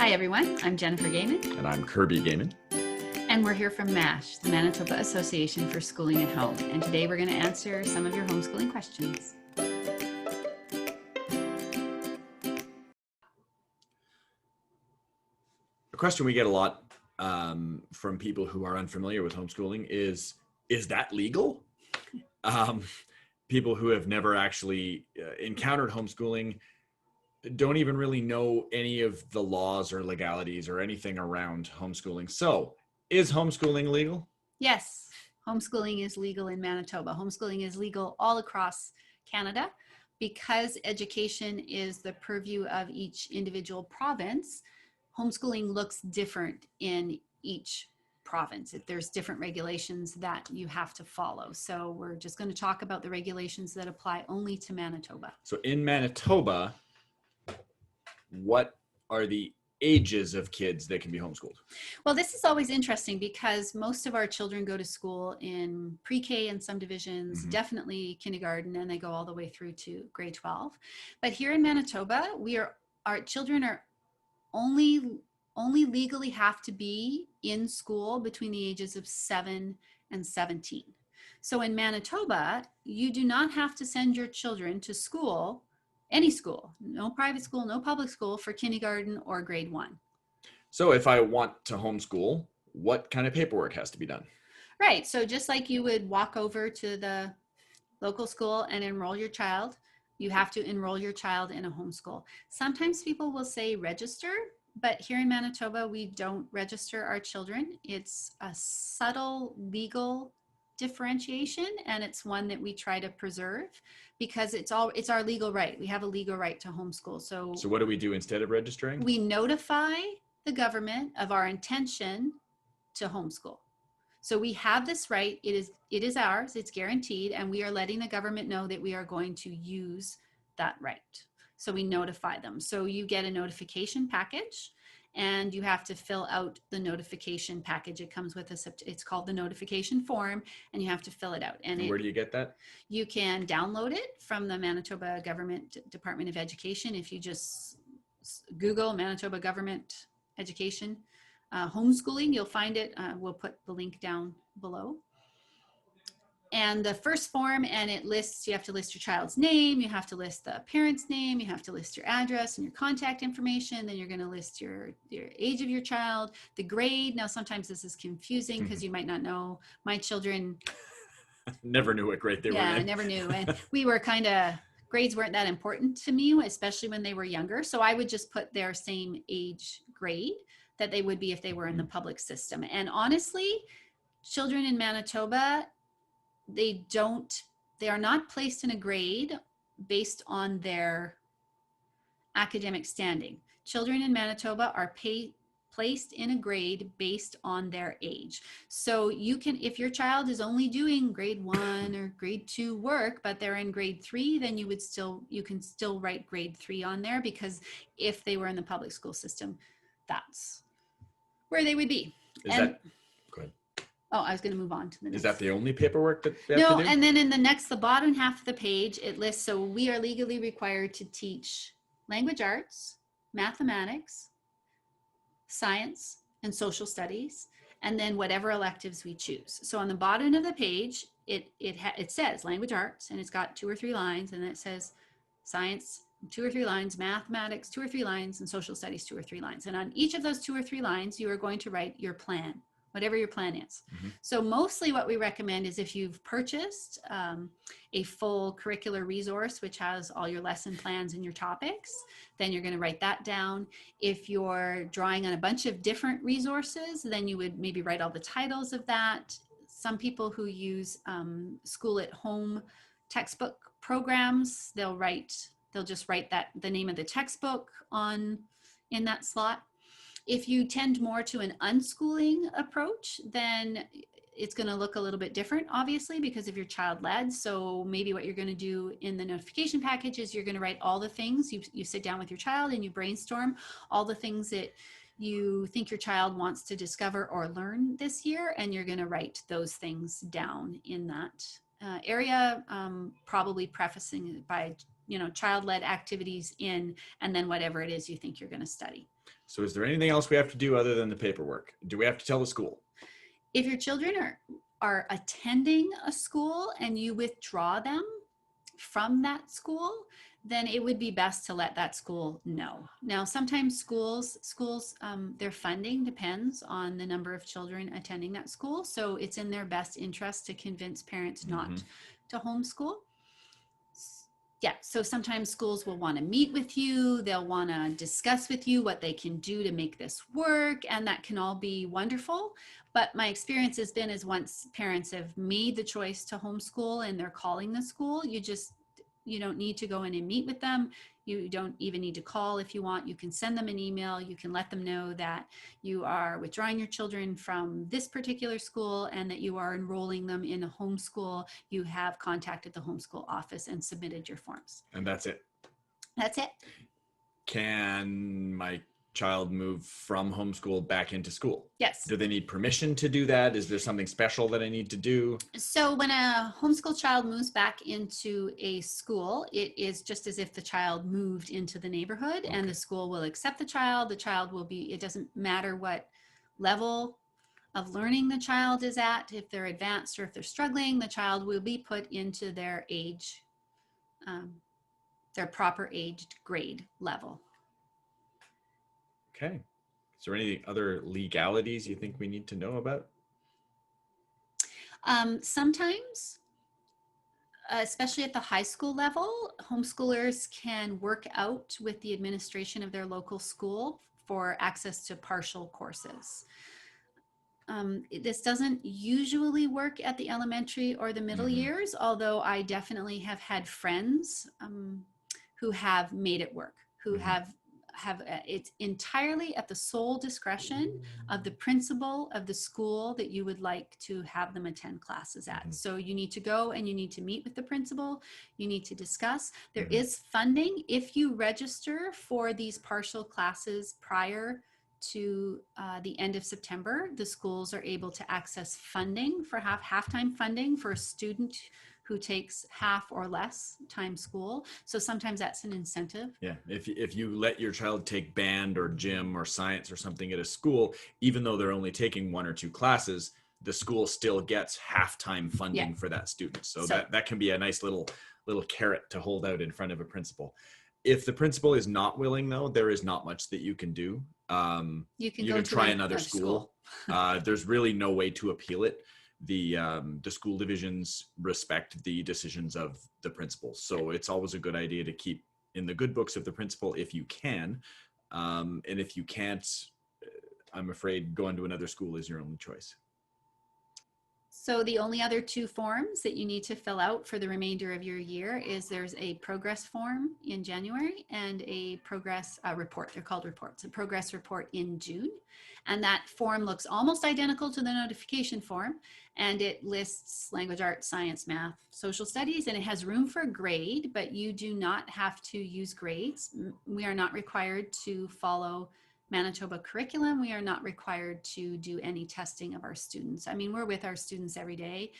Hi everyone, I'm Jennifer Gehman. And I'm Kirby Gehman. And we're here from MASH, the Manitoba Association for Schooling at Home. And today we're going to answer some of your homeschooling questions. A question we get a lot from people who are unfamiliar with homeschooling is that legal? People who have never actually encountered homeschooling don't even really know any of the laws or legalities or anything around homeschooling. So, is homeschooling legal? Yes, homeschooling is legal in Manitoba. Homeschooling is legal all across Canada. Because education is the purview of each individual province, homeschooling looks different in each province. There's different regulations that you have to follow. So we're just going to talk about the regulations that apply only to Manitoba. So in Manitoba, what are the ages of kids that can be homeschooled? Well, this is always interesting because most of our children go to school in pre-K and some divisions, definitely kindergarten, and they go all the way through to grade 12. But here in Manitoba, our children are only legally have to be in school between the ages of 7 and 17. So in Manitoba, you do not have to send your children to school, any school, no private school, no public school for kindergarten or grade 1. So if I want to homeschool, what kind of paperwork has to be done? Right. So just like you would walk over to the local school and enroll your child, you have to enroll your child in a homeschool. Sometimes people will say register, but here in Manitoba, we don't register our children. It's a subtle legal differentiation, and it's one that we try to preserve because it's our legal right. We have a legal right to homeschool. So what do we do instead of registering? We notify the government of our intention to homeschool. So we have this right. It is ours. It's guaranteed, and we are letting the government know that we are going to use that right. So we notify them. So you get a notification package, and you have to fill out the notification package. It comes with it's called the notification form, and you have to fill it out. And where do you get that? You can download it from the Manitoba Government Department of Education. If you just Google Manitoba Government Education homeschooling, you'll find it. We'll put the link down below. And the first form, and it lists, you have to list your child's name, you have to list the parent's name, you have to list your address and your contact information, then you're going to list your age of your child, the grade. Now, sometimes this is confusing because you might not know. My children never knew what grade they were in. Yeah, I never knew. And we were grades weren't that important to me, especially when they were younger. So I would just put their same age grade that they would be if they were in the public system. And honestly, children in Manitoba, they are not placed in a grade based on their academic standing. Children in Manitoba are placed in a grade based on their age. So you can, if your child is only doing grade 1 or grade 2 work, but they're in grade 3, then you can still write grade 3 on there, because if they were in the public school system, that's where they would be. Go ahead. Oh, I was going to move on to the next. Is that the only paperwork that they have to do? No, and then in the bottom half of the page, it lists, so we are legally required to teach language arts, mathematics, science, and social studies, and then whatever electives we choose. So on the bottom of the page, it says language arts, and it's got 2 or 3 lines, and it says science, 2 or 3 lines, mathematics, 2 or 3 lines, and social studies, 2 or 3 lines. And on each of those 2 or 3 lines, you are going to write your plan, whatever your plan is. So mostly what we recommend is if you've purchased a full curricular resource, which has all your lesson plans and your topics, then you're going to write that down. If you're drawing on a bunch of different resources, then you would maybe write all the titles of that. Some people who use school at home textbook programs, they'll just write the name of the textbook in that slot. If you tend more to an unschooling approach, then it's going to look a little bit different, obviously, because of your child-led. So maybe what you're going to do in the notification package is you're going to write all the things. You sit down with your child and you brainstorm all the things that you think your child wants to discover or learn this year, and you're going to write those things down in that area, probably prefacing it by child-led activities in, and then whatever it is you think you're going to study. So is there anything else we have to do other than the paperwork? Do we have to tell the school? If your children are attending a school and you withdraw them from that school, then it would be best to let that school know. Now, sometimes schools, their funding depends on the number of children attending that school. So it's in their best interest to convince parents not to homeschool. Yeah, so sometimes schools will want to meet with you. They'll want to discuss with you what they can do to make this work, and that can all be wonderful. But my experience has been is once parents have made the choice to homeschool and they're calling the school, you don't need to go in and meet with them. You don't even need to call if you want. You can send them an email. You can let them know that you are withdrawing your children from this particular school and that you are enrolling them in a homeschool. You have contacted the homeschool office and submitted your forms. And that's it. That's it. Can my child move from homeschool back into school? Yes. Do they need permission to do that? Is there something special that I need to do? So when a homeschool child moves back into a school, it is just as if the child moved into the neighborhood, and the school will accept the child. The child will be, it doesn't matter what level of learning the child is at, if they're advanced or if they're struggling, the child will be put into their age, their proper aged grade level. Okay. Is there any other legalities you think we need to know about? Sometimes, especially at the high school level, homeschoolers can work out with the administration of their local school for access to partial courses. This doesn't usually work at the elementary or the middle years, although I definitely have had friends who have made it work, who have it's entirely at the sole discretion of the principal of the school that you would like to have them attend classes at. So you need to go and you need to meet with the principal. You need to discuss. There is funding. If you register for these partial classes prior to the end of September, the schools are able to access funding for half-time funding for a student who takes half or less time school. So sometimes that's an incentive. Yeah, if you let your child take band or gym or science or something at a school, even though they're only taking 1 or 2 classes, the school still gets half-time funding for that student. So that can be a nice little carrot to hold out in front of a principal. If the principal is not willing, though, there is not much that you can do. You can try another school. There's really no way to appeal it. The school divisions respect the decisions of the principal. So it's always a good idea to keep in the good books of the principal if you can. And if you can't, I'm afraid going to another school is your only choice. So the only other 2 forms that you need to fill out for the remainder of your year is there's a progress form in January and a progress report. They're called reports. A progress report in June. And that form looks almost identical to the notification form. And it lists language, arts, science, math, social studies, and it has room for grade, but you do not have to use grades. We are not required to follow Manitoba curriculum. We are not required to do any testing of our students. I mean, we're with our students every day.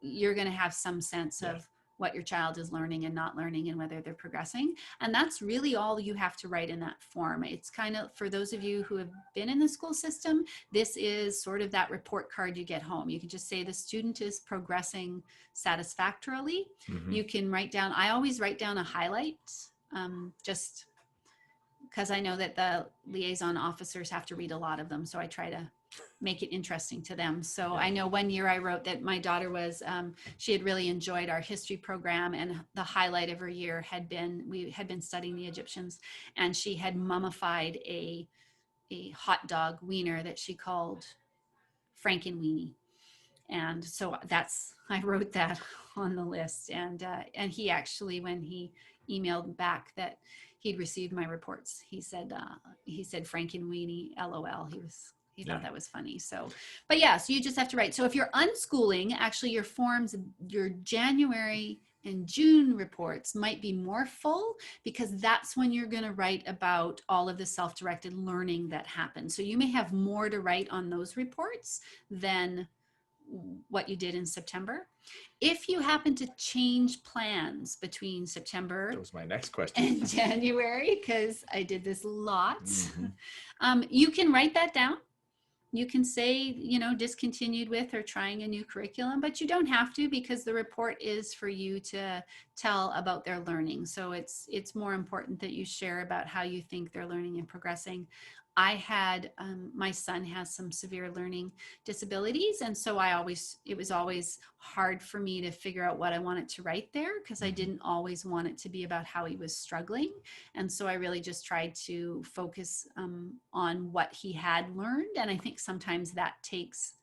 You're going to have some sense of what your child is learning and not learning and whether they're progressing. And that's really all you have to write in that form. It's kind of, for those of you who have been in the school system, this is sort of that report card you get home. You can just say the student is progressing satisfactorily. You can write down, I always write down a highlight, just because I know that the liaison officers have to read a lot of them. So I try to make it interesting to them. So I know one year I wrote that my daughter was, she had really enjoyed our history program, and the highlight of her year had been, we had been studying the Egyptians, and she had mummified a hot dog wiener that she called Frankenweenie. And so I wrote that on the list. And he actually, when he emailed back that he'd received my reports, he said Frankenweenie, LOL. He thought that was funny. So, but yeah, so you just have to write. So if you're unschooling, actually your forms, your January and June reports might be more full, because that's when you're going to write about all of the self-directed learning that happened. So you may have more to write on those reports than what you did in September. If you happen to change plans between September that was my next question, and January, because I did this a lot, you can write that down. You can say, you know, discontinued with or trying a new curriculum, but you don't have to, because the report is for you to tell about their learning. So it's more important that you share about how you think they're learning and progressing. I had, my son has some severe learning disabilities. And so it was always hard for me to figure out what I wanted to write there, because I didn't always want it to be about how he was struggling. And so I really just tried to focus on what he had learned. And I think sometimes that takes,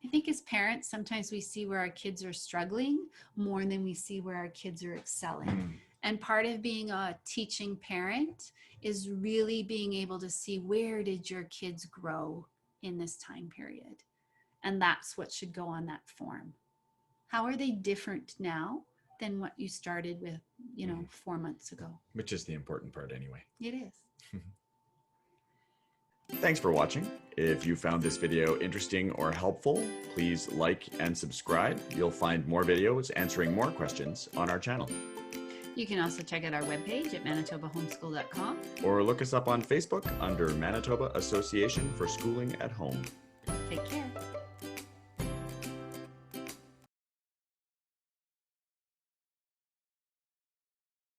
I think as parents, sometimes we see where our kids are struggling more than we see where our kids are excelling. And part of being a teaching parent is really being able to see, where did your kids grow in this time period? And that's what should go on that form. How are they different now than what you started with, you know, 4 months ago? Which is the important part anyway. It is. Thanks for watching. If you found this video interesting or helpful, please like and subscribe. You'll find more videos answering more questions on our channel. You can also check out our webpage at manitobahomeschool.com. Or look us up on Facebook under Manitoba Association for Schooling at Home. Take care.